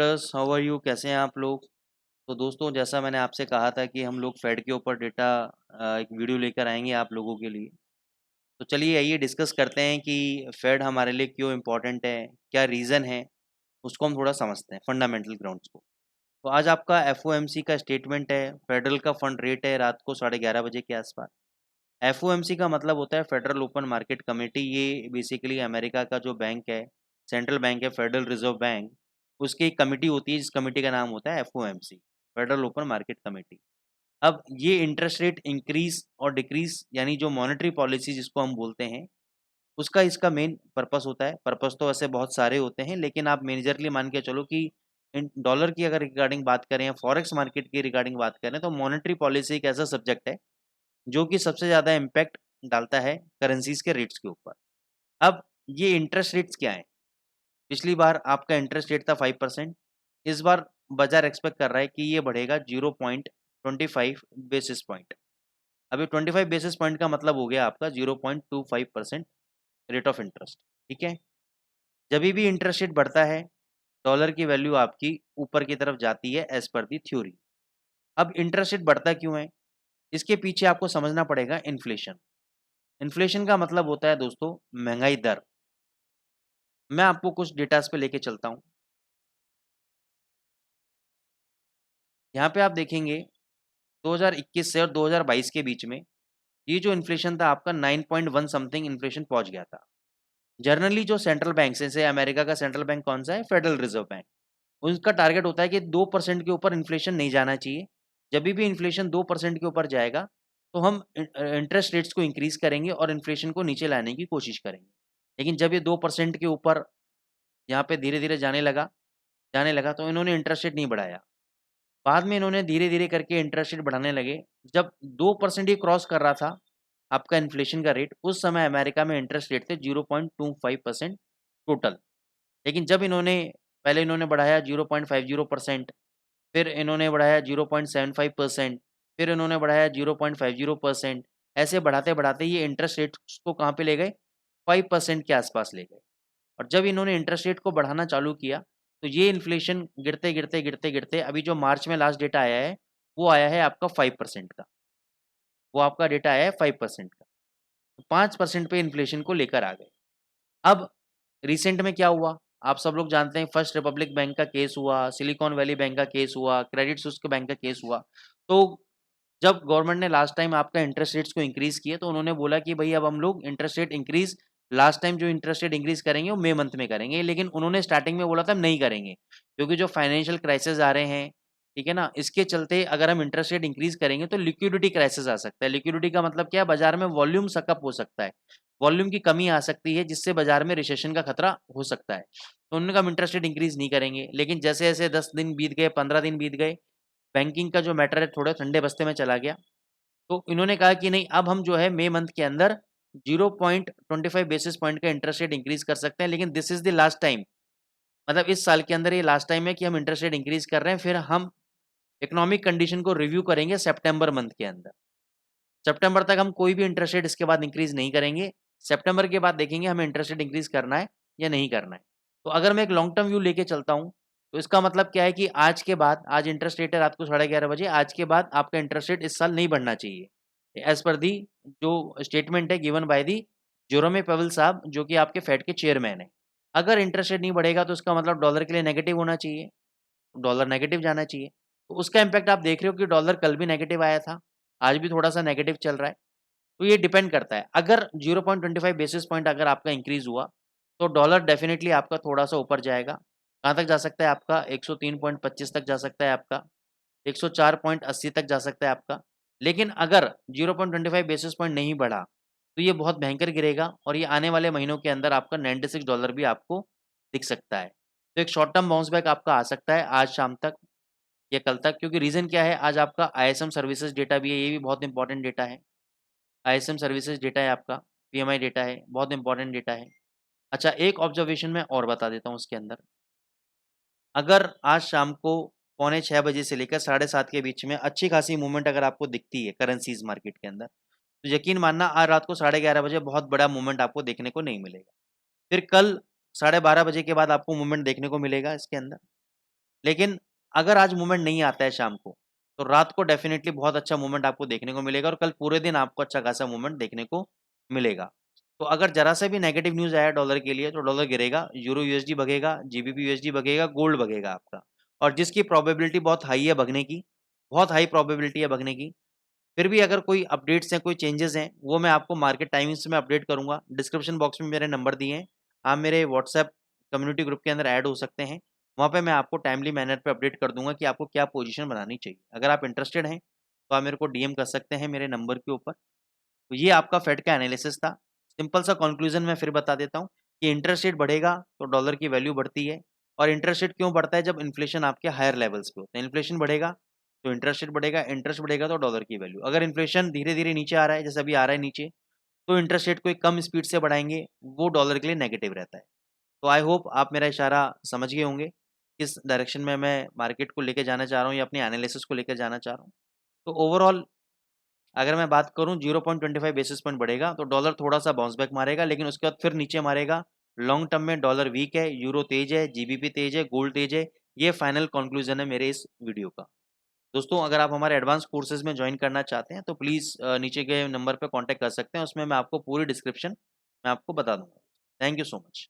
Viewers, how are you? कैसे हैं आप लोग? तो दोस्तों, जैसा मैंने आपसे कहा था कि हम लोग फेड के ऊपर डेटा एक वीडियो लेकर आएंगे आप लोगों के लिए। तो चलिए आइए डिस्कस करते हैं कि फेड हमारे लिए क्यों इम्पोर्टेंट है, क्या रीज़न है, उसको हम थोड़ा समझते हैं फंडामेंटल ग्राउंड्स को। तो आज आपका एफओएमसी का स्टेटमेंट है, फेडरल का फंड रेट है रात को 11:30 बजे के आसपास। एफओएमसी का मतलब होता है फेडरल ओपन मार्केट कमेटी। ये बेसिकली अमेरिका का जो बैंक है, सेंट्रल बैंक है, फेडरल रिजर्व बैंक, उसकी एक कमेटी होती है जिस कमेटी का नाम होता है FOMC, federal open market committee. अब ये इंटरेस्ट रेट इंक्रीज और डिक्रीज यानी जो मॉनेटरी पॉलिसी जिसको हम बोलते हैं, उसका इसका मेन पर्पस होता है। पर्पस तो वैसे बहुत सारे होते हैं, लेकिन आप मेजरली मान के चलो कि इन डॉलर की अगर रिगार्डिंग बात करें या फॉरेक्स मार्केट की रिगार्डिंग बात करें, तो मॉनेटरी पॉलिसी एक ऐसा सब्जेक्ट है जो कि सबसे ज़्यादा इम्पैक्ट डालता है करेंसीज के रेट्स के ऊपर। अब ये इंटरेस्ट रेट्स क्या हैं? पिछली बार आपका इंटरेस्ट रेट था 5%। इस बार बाजार एक्सपेक्ट कर रहा है कि ये बढ़ेगा 0.25 बेसिस पॉइंट। अभी 25 बेसिस पॉइंट का मतलब हो गया आपका 0.25% रेट ऑफ इंटरेस्ट। ठीक है, जब भी इंटरेस्ट रेट बढ़ता है, डॉलर की वैल्यू आपकी ऊपर की तरफ जाती है एज पर दी थ्योरी। अब इंटरेस्ट रेट बढ़ता क्यों है? इसके पीछे आपको समझना पड़ेगा इन्फ्लेशन। इन्फ्लेशन का मतलब होता है दोस्तों महंगाई दर। मैं आपको कुछ डेटास पे लेके चलता हूँ। यहाँ पे आप देखेंगे 2021 से और 2022 के बीच में ये जो इन्फ्लेशन था आपका 9.1 समथिंग इन्फ्लेशन पहुंच गया था। जनरली जो सेंट्रल बैंक से, जैसे अमेरिका का सेंट्रल बैंक कौन सा है? Federal reserve bank. उनका टारगेट होता है कि 2% के ऊपर इन्फ्लेशन नहीं जाना चाहिए। जब भी इन्फ्लेशन 2% के ऊपर जाएगा तो हम इंटरेस्ट रेट्स को इंक्रीज करेंगे और इन्फ्लेशन को नीचे लाने की कोशिश करेंगे। लेकिन जब ये 2% के ऊपर यहाँ पे धीरे धीरे जाने लगा तो इन्होंने इंटरेस्ट रेट नहीं बढ़ाया। बाद में इन्होंने धीरे-धीरे करके इंटरेस्ट रेट बढ़ाने लगे। जब 2% ये क्रॉस कर रहा था आपका इन्फ्लेशन का रेट, उस समय अमेरिका में इंटरेस्ट रेट थे 0.25% टोटल। लेकिन जब इन्होंने बढ़ाया 0.50%, फिर इन्होंने बढ़ाया 0.75%, फिर इन्होंने बढ़ाया 0.50%, ऐसे बढ़ाते-बढ़ाते ये इंटरेस्ट रेट्स को कहाँ पे ले गए? 5% के आसपास ले गए। और जब इन्होंने इंटरेस्ट रेट को बढ़ाना चालू किया, तो ये इन्फ्लेशन गिरते अभी जो मार्च में लास्ट डेटा आया है, वो आया है आपका 5% का। वो आपका डेटा आया है 5% का। 5% पे इन्फ्लेशन को लेकर आ गए। अब रिसेंट में क्या हुआ? आप सब लोग जानते हैं, फर्स्ट रिपब्लिक बैंक का केस हुआ, सिलिकॉन वैली बैंक का केस हुआ, क्रेडिट स्विस के बैंक का केस हुआ। तो जब गवर्नमेंट ने लास्ट टाइम आपका इंटरेस्ट रेट्स को इंक्रीज़ किए, तो उन्होंने बोला कि भई अब हम लोग interest rate increase, last time जो इंटरेस्ट रेट इंक्रीज़ करेंगे वो मई मंथ में करेंगे। लेकिन उन्होंने स्टार्टिंग में बोला था नहीं करेंगे, क्योंकि जो फाइनेंशियल क्राइसिस आ रहे हैं, ठीक है ना? इसके चलते अगर हम इंटरेस्ट रेट इंक्रीज़ करेंगे तो लिक्विडिटी क्राइसिस आ सकता है। लिक्विडिटी का मतलब क्या है? बाजार में वॉल्यूम सकअप हो सकता है। वॉल्यूम की कमी आ सकती है, जिससे बाजार में रिसेशन का खतरा हो सकता है। तो उन्होंने कहा हम इंटरेस्ट रेट इंक्रीज़ नहीं करेंगे। लेकिन जैसे-जैसे 10 दिन बीत गए, 15 दिन बीत गए, बैंकिंग का जो मैटर है थोड़ा ठंडे बस्ते में चला गया। तो इन्होंने कहा कि नहीं, अब हम जो है मई मंथ के अंदर 0.25 बेसिस पॉइंट का इंटरेस्ट रेट इंक्रीज़ कर सकते हैं, लेकिन this is the last time. मतलब इस साल के अंदर ये लास्ट टाइम है कि हम इंटरेस्ट रेट इंक्रीज़ कर रहे हैं, फिर हम इकोनॉमिक कंडीशन को रिव्यू करेंगे सितंबर मंथ के अंदर। सितंबर तक हम कोई भी इंटरेस्ट रेट इसके बाद इंक्रीज़ नहीं करेंगे। सितंबर के बाद देखेंगे हमें इंटरेस्ट रेट इंक्रीज़ करना है या नहीं करना है। तो अगर मैं एक लॉन्ग टर्म व्यू लेके चलता हूँ, तो इसका मतलब क्या है कि आज के बाद, आज इंटरेस्ट रेट है रात को 11:30 बजे, आज के बाद आपका इंटरेस्ट रेट इस साल नहीं बढ़ना चाहिए। एज़ पर दी जो स्टेटमेंट है given by the Jerome Powell साहब, जो कि आपके फेड के चेयरमैन हैं। अगर इंटरेस्ट रेट नहीं बढ़ेगा तो इसका मतलब डॉलर के लिए नेगेटिव होना चाहिए, डॉलर नेगेटिव जाना चाहिए। तो उसका इम्पैक्ट आप देख रहे हो कि डॉलर कल भी नेगेटिव आया था, आज भी थोड़ा-सा नेगेटिव चल रहा है। तो ये डिपेंड करता है। अगर 0.25 बेसिस पॉइंट अगर आपका इंक्रीज़ हुआ, तो डॉलर डेफ़िनिटली आपका थोड़ा-सा ऊपर जाएगा। कहाँ तक जा सकता है आपका? 103.25 तक जा सकता है आपका, 104.80 तक जा सकता है आपका। लेकिन अगर 0.25 बेसिस पॉइंट नहीं बढ़ा, तो ये बहुत भयंकर गिरेगा और ये आने वाले महीनों के अंदर आपका $96 भी आपको दिख सकता है। तो एक शॉर्ट टर्म बाउंस बैक आपका आ सकता है आज शाम तक या कल तक, क्योंकि रीज़न क्या है, आज आपका आईएसएम सर्विसेज़ डेटा भी है, ये भी बहुत इंपॉर्टेंट डेटा है। आईएसएम सर्विसेज डेटा है आपका, पीएमआई डेटा है, बहुत इंपॉर्टेंट डेटा है। अच्छा, एक ऑब्जर्वेशन मैं और बता देता हूँ उसके अंदर। अगर आज शाम को पौने 6 बजे से लेकर साढ़े 7 के बीच में अच्छी खासी मूवमेंट अगर आपको दिखती है करेंसीज़ मार्केट के अंदर, तो यकीन मानना आज रात को 11:30 बजे बहुत बड़ा मूवमेंट आपको देखने को नहीं मिलेगा। फिर कल 12:30 बजे के बाद आपको मूवमेंट देखने को मिलेगा इसके अंदर। लेकिन अगर आज मूवमेंट नहीं आता है शाम को, तो रात को डेफ़िनेटली बहुत अच्छा मूवमेंट आपको देखने को मिलेगा और कल पूरे दिन आपको अच्छा खासा मूवमेंट देखने को मिलेगा। तो अगर ज़रा-सा भी नेगेटिव न्यूज़ आया डॉलर के लिए तो डॉलर गिरेगा, यूरो यूएसडी भगेगा, जीबीपी यूएसडी भगेगा, गोल्ड भगेगा आपका। और जिसकी प्रोबेबिलिटी बहुत हाई है भगने की, बहुत हाई प्रोबेबिलिटी है भगने की। फिर भी अगर कोई अपडेट्स हैं, कोई चेंजेज़ हैं, वो मैं आपको मार्केट टाइमिंग्स में अपडेट करूँगा। डिस्क्रिप्शन बॉक्स में मेरे नंबर दिए हैं। आप मेरे व्हाट्सएप कम्युनिटी ग्रुप के अंदर ऐड हो सकते हैं। वहाँ पे मैं आपको टाइमली मैनर पे अपडेट कर दूँगा कि आपको क्या पोज़ीशन बनानी चाहिए। अगर आप इंटरेस्टेड हैं, तो आप मेरे को डीएम कर सकते हैं मेरे नंबर के ऊपर। तो ये आपका फेड का एनालिसिस था। सिंपल सा कंक्लूज़न मैं फिर बता देता हूँ कि इंटरेस्ट रेट बढ़ेगा तो डॉलर की वैल्यू बढ़ती है और इंटरेस्ट रेट क्यों बढ़ता है जब इन्फ्लेशन आपके हायर लेवल्स पे होते हैं। इन्फ्लेशन बढ़ेगा तो इंटरेस्ट बढ़ेगा तो डॉलर की वैल्यू। अगर इन्फ्लेशन धीरे-धीरे नीचे आ रहा है, जैसे अभी आ रहा है नीचे, तो इंटरेस्ट रेट को एक कम स्पीड से बढ़ाएँगे, वो डॉलर के लिए नेगेटिव रहता है। तो आई होप आप मेरा इशारा समझ गए होंगे, किस डायरेक्शन में मैं मार्केट को लेके जाना चाह रहा हूँ या अपनी एनालिसिस को लेकर जाना चाह रहा हूँ। तो ओवरऑल अगर मैं बात करूँ 0.25 बेसिस पॉइंट बढ़ेगा तो डॉलर थोड़ा-सा बाउंस बैक मारेगा, लेकिन उसके बाद फिर नीचे मारेगा। लॉन्ग टर्म में डॉलर वीक है, यूरो तेज़ है, जीबीपी तेज़ है, गोल्ड तेज़ है। ये फाइनल कंक्लूजन है मेरे इस वीडियो का। दोस्तों अगर आप हमारे एडवांस कोर्सेज़ में जॉइन करना चाहते हैं तो प्लीज़ नीचे के नंबर पे कॉन्टैक्ट कर सकते हैं। उसमें मैं आपको पूरी डिस्क्रिप्शन मैं आपको बता दूँगा। Thank you so much.